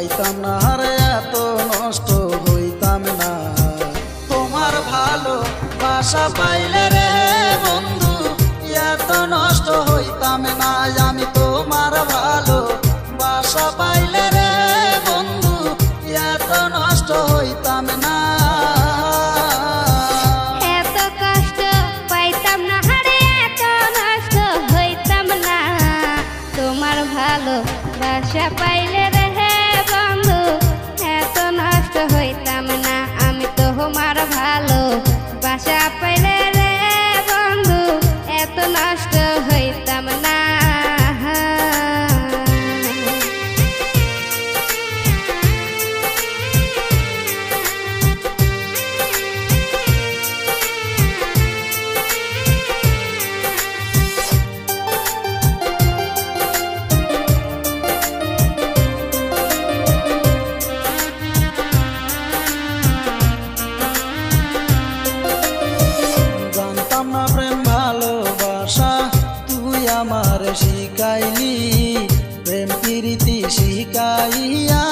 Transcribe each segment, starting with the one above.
পাইতাম না রে এত নষ্ট হইতাম না। তোমার ভালো বাসা পাইলে রে বন্ধু এত নষ্ট হইতাম না। আমি তোমার ভালো বাসা পাইলে রে বন্ধু এত নষ্ট হইতাম না। এত কষ্ট পাইতাম না রে এত নষ্ট হইতাম না। তোমার ভালো বাসা পাইলে রে বন্ধু এত নষ্ট হইতাম না। আমি তোমার ভালো বাসা পাইলে রে বন্ধু এত নষ্ট হইতাম না। জানতাম না প্রেম ভালোবাসা তুই আমার শিখাইলি। প্রেম প্রীতি শিখাইয়া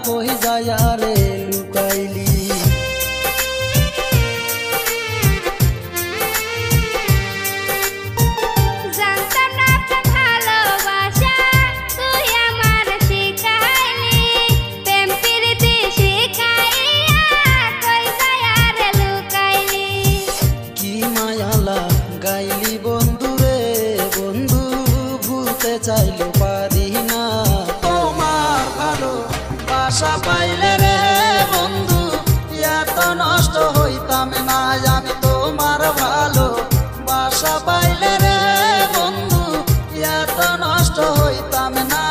কই যায় রে লুকাইলি। জানতাম না ভালোবাসা তুই আমার শিখাইলি। প্রেম প্রীতি শিখাইয়া কই যায় রে লুকাইলি। কি মায়ালা গাইলি বন্ধু রে বন্ধু ভুলতে চাইলে পারি না। তোমার ভালো বাসা পাইলে রে বন্ধু এত নষ্ট হইতাম না। আমি তোমার ভালো বাসা পাইলে রে বন্ধু এত নষ্ট হইতাম না।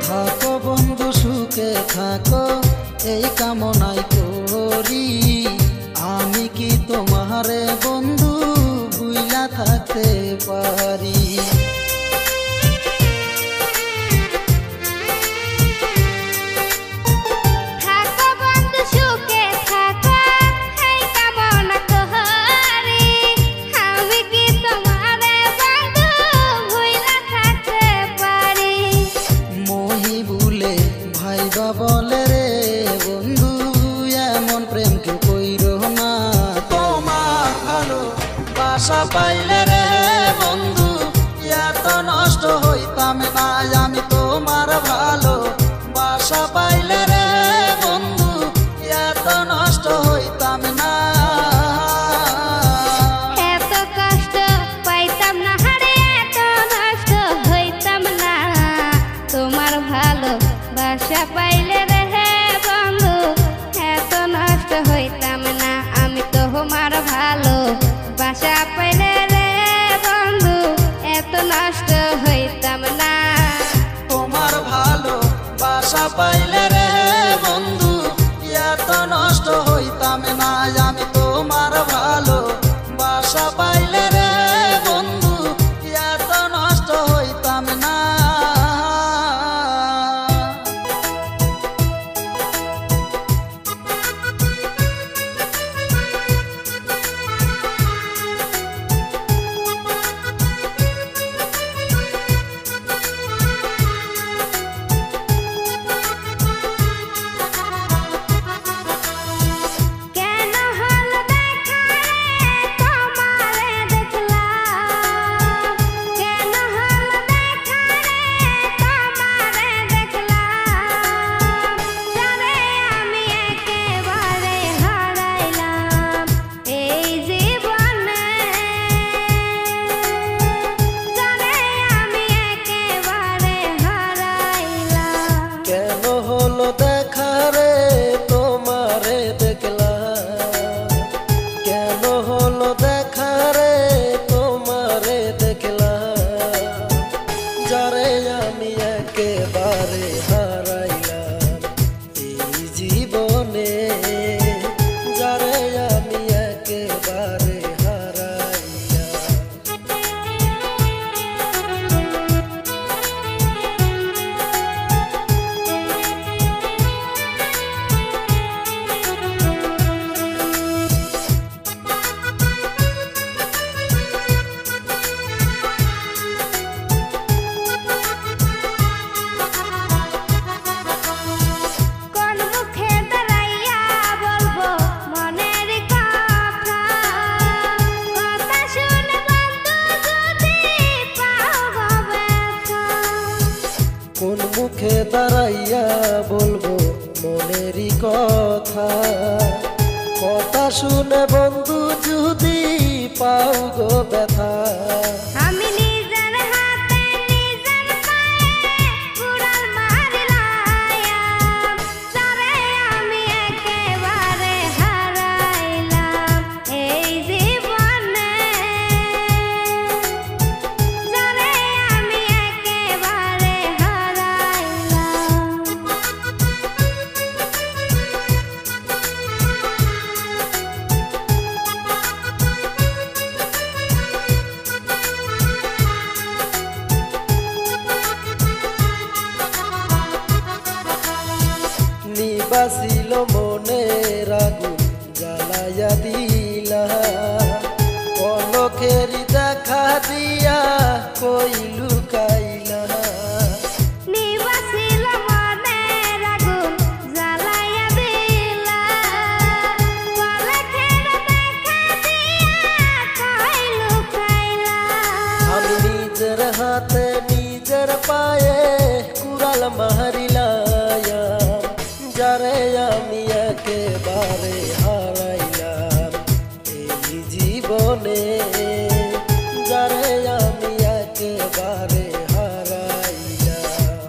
থাকো বন্ধু সুখে থাকো এই কামনাই করি। আমি কি তোমারে বন্ধু ভুইলা থাকতে পারি। থাকো বন্ধু সুখে থাকো এই কামনা করি। আমি কি তোমার বন্ধু ভুইলা থাকতে পারি। মহি ভুলে ভাইবা বলে রে বন্ধু এমন প্রেম কেউ কইরো না। তোমার ভালো বাসা পাইলে রে বন্ধু এত নষ্ট হইতাম না। আমি তোমার ভালো বাসা পাইলে রে বন্ধু এত নষ্ট হইতাম না। এত কষ্ট পাইতাম না রে এত নষ্ট হইতাম না। তোমার ভালো বাসা পাইলে রে বন্ধু এত নষ্ট হইতাম না। আমি তোমার ভালো বাসা পাইলে রে বন্ধু এত নষ্ট হইতাম না। তোমার ভালো বাসা পাইলে রে বন্ধু এত নষ্ট হইতাম না। আমি তোমার ভালো বাসা পাইলে রে বন্ধু এত নষ্ট হইতাম না। কেন হলো দেখা রে তোমারে দেখলাম। কেন হলো দেখা রে তোমারে দেখলাম। যারে আমি একেবারে হারাইলাম এই জীবনে। যারে আমি একেবারে হারাইলাম। কেন হলো দেখা রে তোমারে দেখলাম। কেন হলো দেখা রে তোমারে দেখলাম। যারে আমি একেবারে হারাইলাম এই জীবনে। যারে আমি একেবারে হারাইলাম। কোন মুখে দাঁড়াইয়া বলবো মনেরই কথা, কথা শুনে বন্ধু যদি পাও গো ব্যথা। আমি নিজের হাতে নিজের পায়ে কুড়াল মারলাম, যারে আমি একেবারে হারাইলাম এই জীবনে, যারে আমি একেবারে হারাইলাম। নিবাসিল মনের আগুন জ্বালাইয়া দিলা, পলকেরি দেখা দিয়া কই লুকাইলা। নিবাসিল মনের আগুন জ্বালাইয়া দিলা, পলকের দেখা দিয়া কই লুকাইলা। আমি নিজের হাতে নিজের পায়ে কুড়াল মারিলাম, যারে আমি একেবারে হারাইলাম এই জীবনে, যারে আমি একেবারে হারাইলাম।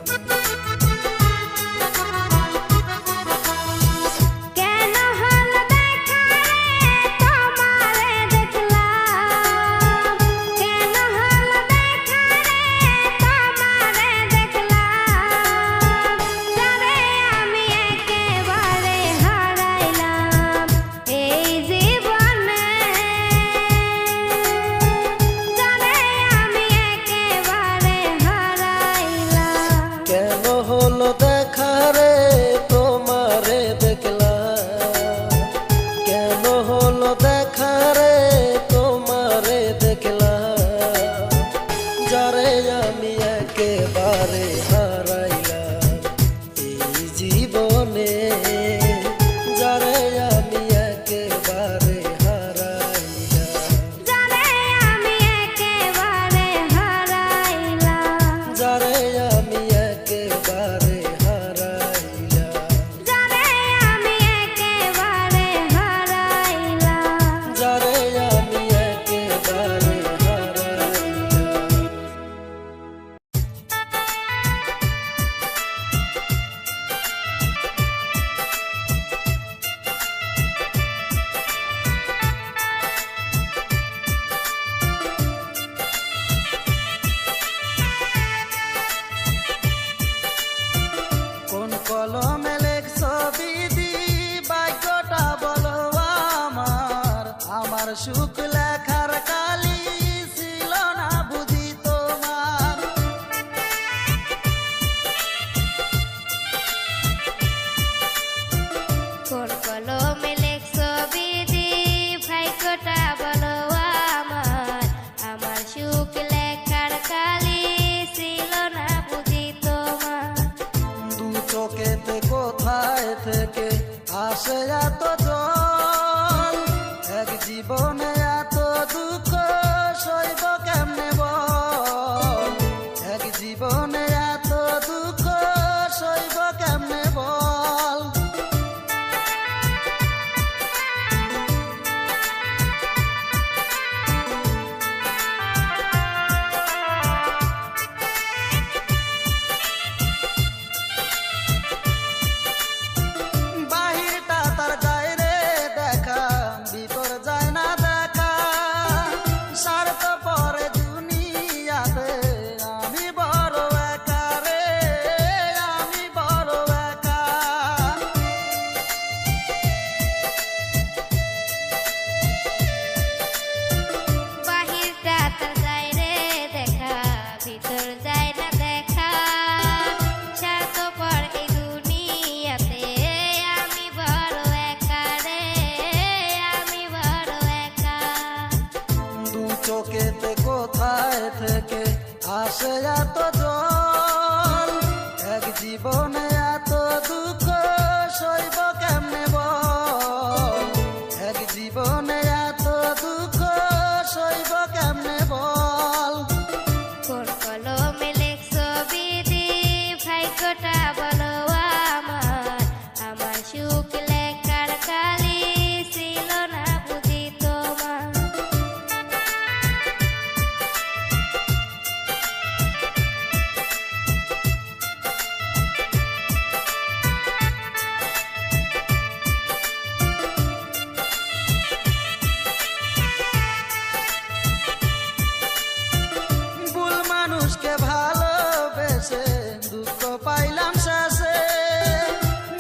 কেন হল দেখা রে তোমারে দেখলাম, কেন হল দেখা রে তোমারে দেখলাম, যারে আমি একেবারে হারাইলাম এই জীবনে, যারে আমি একেবারে হারাইলাম। কেন হলো দেখা রে তোমারে দেখলাম, কেন হলো দেখা রে তোমারে দেখলাম, যারে আমি একেবারে হারাইলাম এই জীবনে, যারে আমি একেবারে হারাইলাম, যারে আমি একেবারে হারাইলাম, যারে আমি একেবারে হারাইলাম, যারে আমি একেবারে হারাইলাম। যারে আমি একেবারে হারাইলাম। কোন কলমে লেখছো বিধি বাক্যটা বলো আমার, আমার সুখ লেখার কালি ছিল না বুঝি তোমার। কোন কলমে লেখছো বিধি ভাগ্যটা বলো আমার, আমার সুখ লেখার কালি ছিল না বুঝি তোমার। দু চোখেতে কোথায় থেকে আসে এত জল, এক জীবনে এত দুঃখ সইব কেমনে বল, এক জীবনে এত দুঃখ সইব কেমনে বল। বাহিরটা তার যায় রে দেখা, ভিতর যায় না দেখা, স্বার্থ পরে দুনিয়াতে আমি বড় একা রে, আমি বড় একা। বাহিরটা তার যায় রে দেখা, ভিতর যায় না দেখা, স্বার্থপর এই দুনিয়াতে আমি বড় একা রে, আমি বড় একা। দু চোখেতে কোথায় থেকে আসে এত জল, এক জীবনে এত দুঃখ সইব কেমনে বল, এক জীবনে এত দুঃখ সইব কেমনে বল। কোন কলমে লেখছো বিধি বেশে দুঃখ পাইলাম শেষে,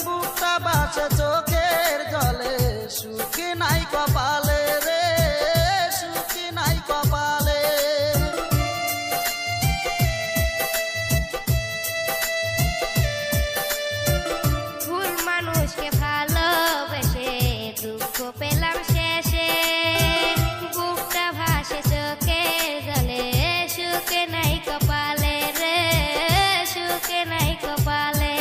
বুকটা বাসে চোখের জলে, সুখী নাই কপালে রে, সুখী নাই কপালে। ভুল মানুষকে ভালোবেসে দুঃখ পেলাম শেষে, বুকটা ভাসে চোখের জলে, সুখে নাই কপালে রে, সুখে নাই কপালে।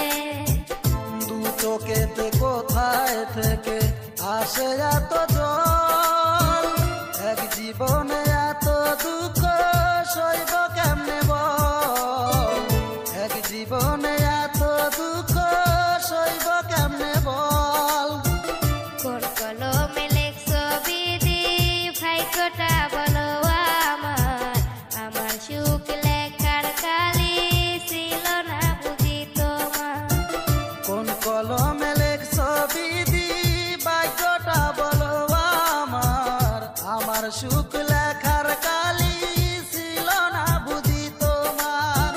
দু চোখেতে কোথায় থেকে আসে এত জল, এক জীবনে এত দুঃখ সইব কেমনে বল, এক জীবনে এত দুঃখ সইব কেমনে বল। কোন কলমে লেখছো বিধি, ভাগ্যটা বলো আমার, আমার সুখ লেখার কালি ছিল না বুঝি তোমার। কোন কলমে লেখছো বিধি, ভাগ্যটা বলো আমার, আমার সুখ লেখার কালি ছিল না বুঝি তোমার।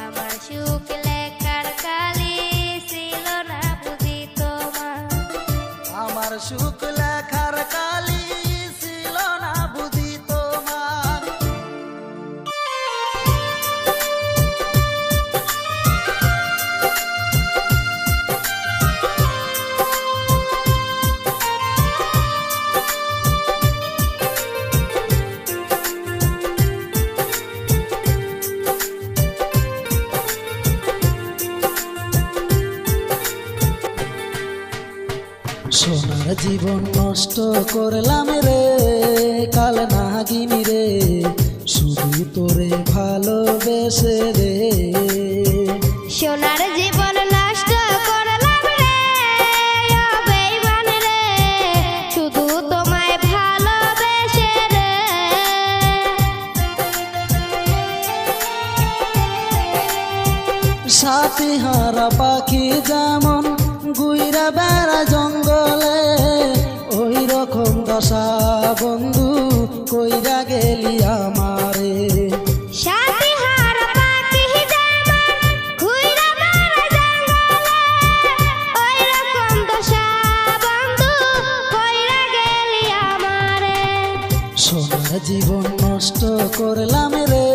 আমার সুখ লেখার কালি ছিল না বুঝি তোমার। আমার সুখ লেখার কালি ছিল না বুঝি তোমার। সোনার জীবন নষ্ট করলাম রে, কাল নাগিনী রে, শুধু তোরে ভালোবেসে রে। সোনার জীবন নষ্ট করলাম রে, ও বেঈমান রে, শুধু তোমায় ভালোবেসে রে। সাথী হারা পাখি যেমন গুইরা বেড়া জঙ্গলে, ওই রকম দশা বন্ধু কইরা গেলি আমারে। সাথী হারা পাখি যেমন ঘুইরা বেড়ায় জঙ্গলে, ওই রকম দশা বন্ধু কইরা গেলি আমারে। সোনার জীবন নষ্ট করলাম রে,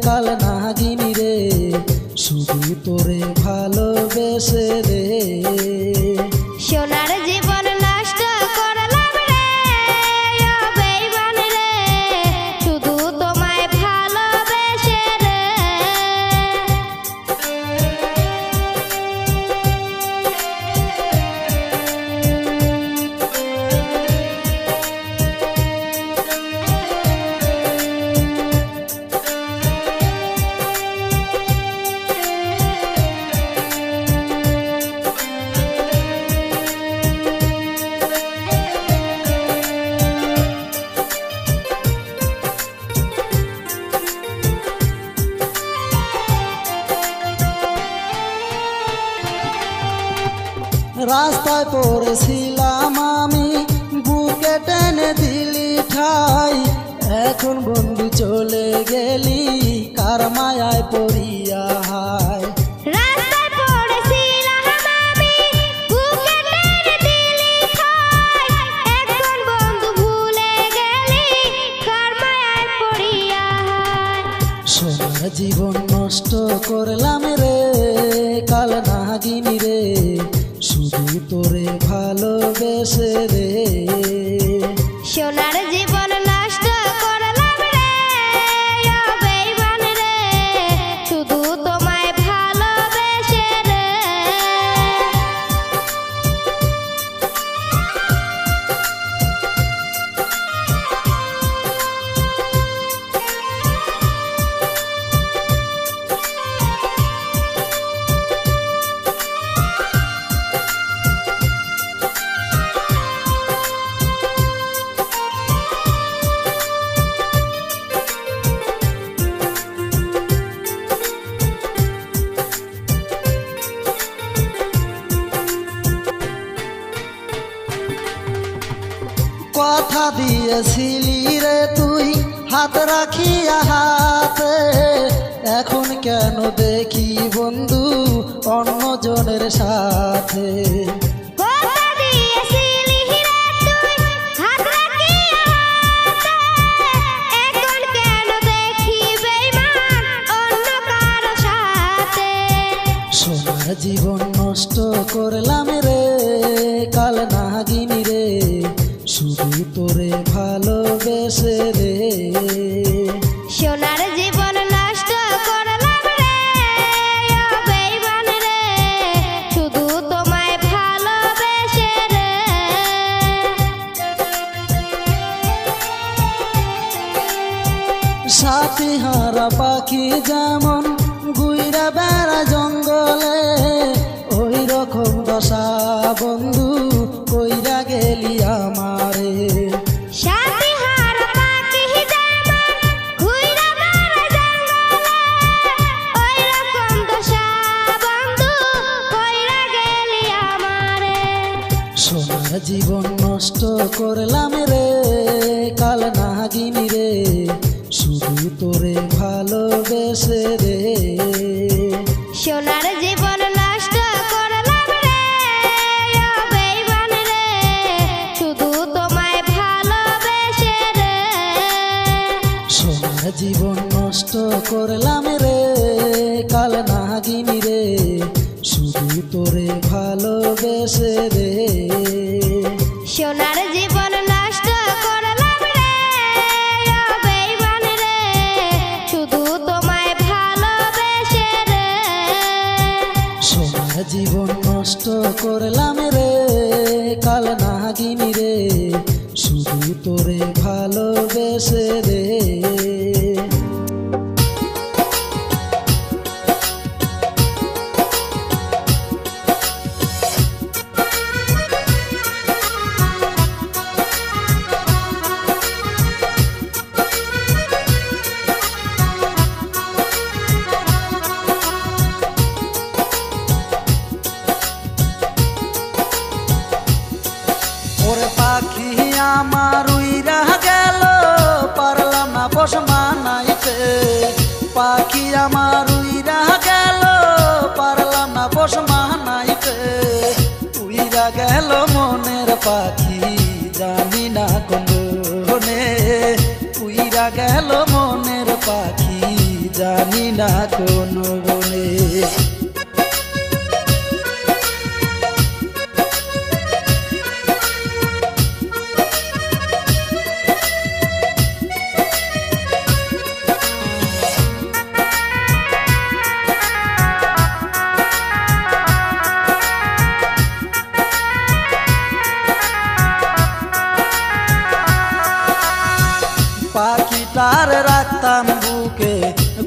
কাল নাগিনী রে, শুধু তোরে ভালোবেসে রে। সোনার জীবন নষ্ট করলাম রে, ও বেঈমান রে, শুধু তোমায় ভালোবেসে রে। রাস্তায় পড়েছিলাম আমি, বুকে টেনে দিলি ঠাই, এখন বন্ধু চলে গেলি, কার মায়ায় পড়িয়া হায়। রাস্তায় পড়েছিলাম আমি, বুকে টেনে দিলি ঠাই, এখন বন্ধু ভুলে গেলি, কার মায়ায় পড়িয়া হায়। সোনার জীবন নষ্ট করলাম রে, কাল নাগিনী রে, শুধু তোরে ভালোবেসে রে। সোনার জীবন নষ্ট করলাম রে, ও বেঈমান রে, শুধু তোমায় ভালোবেসে রে। কথা দিয়েছিলি রে তুই হাত রাখিয়া হাতে, এখন কেন দেখি বন্ধু অন্যজনের সাথে। কথা দিয়েছিলি রে তুই হাত রাখিয়া হাতে, এখন কেন দেখি বেঈমান অন্য কারো সাথে। সোনার জীবন নষ্ট করলাম রে কাল নাগিনী রে, শুধু তোরে ভালোবেসে রে। সোনার জীবন নষ্ট করলাম রে ও বেঈমান রে, শুধু তোমায় ভালোবেসে রে। সাথী হারা পাখি যেমন ঘুইরা বেড়া জঙ্গলে, ওই রকম দশা বন্ধু কইরা গেলি আমারে। সাথী হার পাখি যেমন ঘুইরা বেড়ায় জঙ্গলে, ওই রকম দশা বন্ধু কইরা গেলি আমারে। সোনার জীবন নষ্ট করলাম রে কাল নাগিনী রে, শুধু তোরে ভালোবেসে রে। সোনার জীবন নষ্ট করলাম রে ও বেঈমান রে, শুধু তোমায় ভালোবেসে রে। সোনার জীবন নষ্ট করলাম রে কাল নাগিনী রে, শুধু তোরে ভালোবেসে রে। সোনার জীবন নষ্ট করলাম রে ও বেঈমান রে, শুধু তোমায় ভালোবেসে রে। সোনার জীবন নষ্ট করলাম রে কাল নাগিনী রে, শুধু তোরে ভালোবেসে রে। ওরে পাখি আমার উইরা গেল পারলাম না পোষ মানাইতে, পাখি আমার উইরা গেল পারলাম না পোষ মানাইতে। উইরা গেল মনের পাখি জানি না কোনে, উইরা গেল মনের পাখি জানি না কোন বনে। পাখিটার রাখতাম বুকে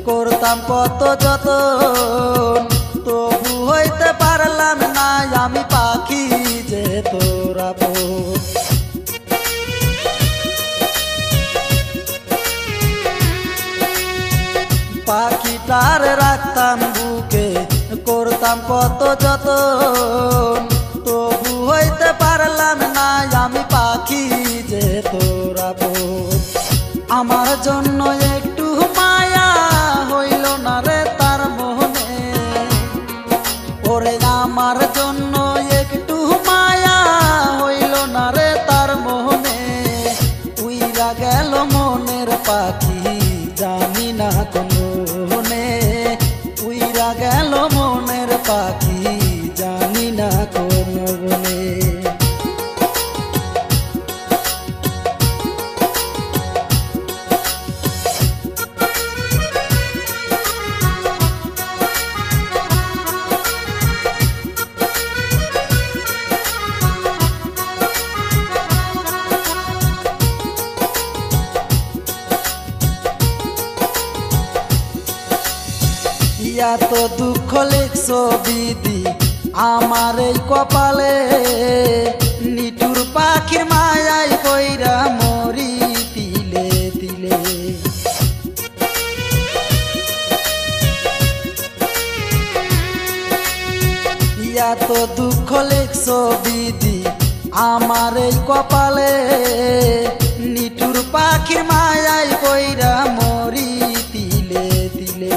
করতাম কত যতন, তবু হইতে পারলাম না আমি পাখি যে তোরা আপন। পাখিটার রাখতাম বুকে করতাম কত যতন, তবু হইতে পারলাম না আমি পাখি যে তোরা আপন। আমার জন্য একটু মায়া হইল না রে তার মনে, ওরে আমার জন্য একটু মায়া হইল না রে তার মনে। উইরা গেল মনের পাখি জানি না কোনে, উইরা গেল মনের পাখি জানি না কোন বনে। এত দুঃখ লিখছো বিধি আমার এই কপালে, নিঠুর পাখির মায়ায় কইরা মরি তিলে তিলে। এত দুঃখ লিখছো বিধি আমার এই কপালে, নিঠুর পাখির মায়ায় কইরা মরি তিলে তিলে।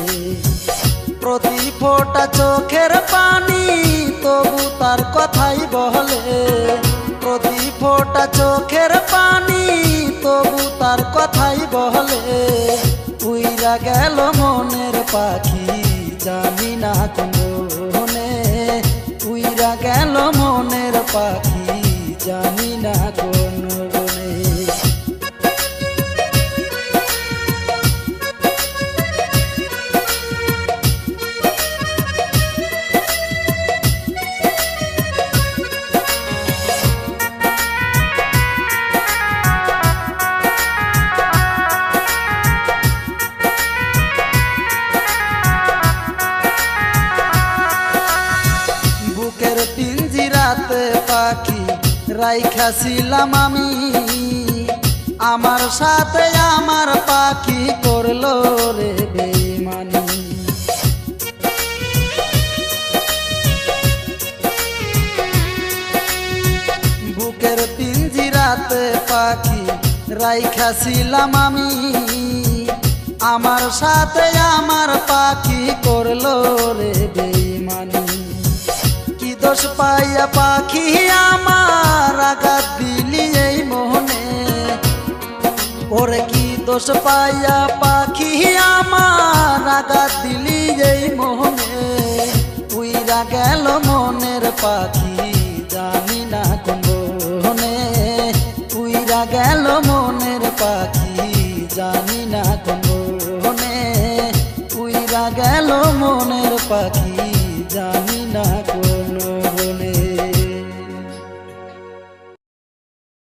প্রতি ফোঁটা চোখের পানি তবু তার কথাই বলে, প্রতি ফোঁটা চোখের পানি তবু তার কথাই বলে। উইরা গেল মনের পাখি জানি না কোন বনে, উইরা গেল মনের পাখি জানি না কোন বনে। বুকের পিঞ্জিরাতে পাখি রাইখাছিলাম আমি, আমার সাথে আমার পাখি করলো রে বেইমানি। বুকের পিঞ্জিরাতে পাখি রাইখাছিলাম আমি, আমার সাথে আমার পাখি করলো রে বেইমানি। কি দোষ পাইয়া পাখি আমার আঘাত দিলি এই মোহনে, ওরে কি দোষ পাইয়া পাখি আমার আঘাত দিলি এই মোহনে। উইরা গেল মনের পাখি জানি না কোন বনে, উইরা গেল মনের পাখি জানি না কোন বনে, উইরা গেল মনের পাখি জানি